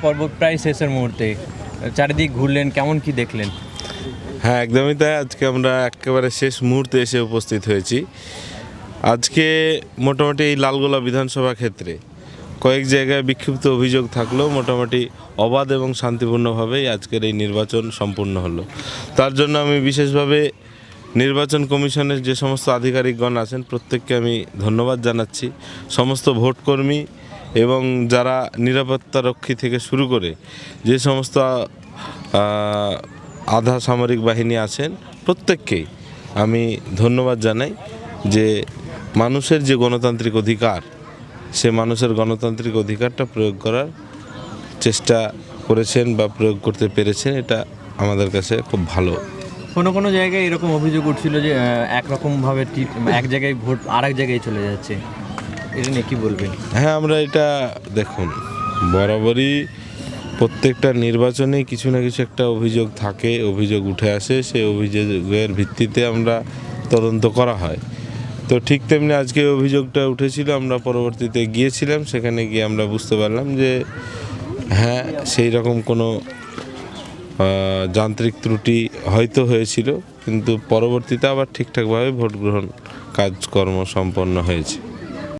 পর্ব প্রায় শেষের মুহূর্তে চারিদিক ঘুরলেন, কেমন কি দেখলেন? হ্যাঁ, একদমই তাই। আজকে আমরা একেবারে শেষ মুহূর্তে এসে উপস্থিত হয়েছি। আজকে মোটামুটি এই লালগোলা বিধানসভা ক্ষেত্রে কয়েক জায়গায় বিক্ষিপ্ত অভিযোগ থাকলেও মোটামুটি অবাধ এবং শান্তিপূর্ণভাবেই আজকের এই নির্বাচন সম্পূর্ণ হলো। তার জন্য আমি বিশেষভাবে নির্বাচন কমিশনের যে সমস্ত আধিকারিকগণ আছেন প্রত্যেককে আমি ধন্যবাদ জানাচ্ছি। সমস্ত ভোটকর্মী এবং যারা নিরাপত্তারক্ষী থেকে শুরু করে যে সমস্ত আধা সামরিক বাহিনী আছেন প্রত্যেককেই আমি ধন্যবাদ জানাই যে মানুষের যে গণতান্ত্রিক অধিকার, সে মানুষের গণতান্ত্রিক অধিকারটা প্রয়োগ করার চেষ্টা করেছেন বা প্রয়োগ করতে পেরেছেন, এটা আমাদের কাছে খুব ভালো। কোনো কোনো জায়গায় এরকম অভিযোগ উঠছিল যে একরকমভাবে এক জায়গায় ভোট আর এক জায়গায় চলে যাচ্ছে, এটা নিয়ে কী বলবেন? হ্যাঁ, আমরা এটা দেখুন, বরাবরই প্রত্যেকটা নির্বাচনেই কিছু না কিছু একটা অভিযোগ থাকে, অভিযোগ উঠে আসে, সেই অভিযোগের ভিত্তিতে আমরা তদন্ত করা হয়। তো ঠিক তেমনি আজকে অভিযোগটা উঠেছিল, আমরা পরবর্তীতে গিয়েছিলাম, সেখানে গিয়ে আমরা বুঝতে পারলাম যে হ্যাঁ, সেই রকম কোনো যান্ত্রিক ত্রুটি হয়তো হয়েছিল, কিন্তু পরবর্তীতে আবার ঠিকঠাকভাবে ভোট গ্রহণ কাজকর্ম সম্পন্ন হয়েছে।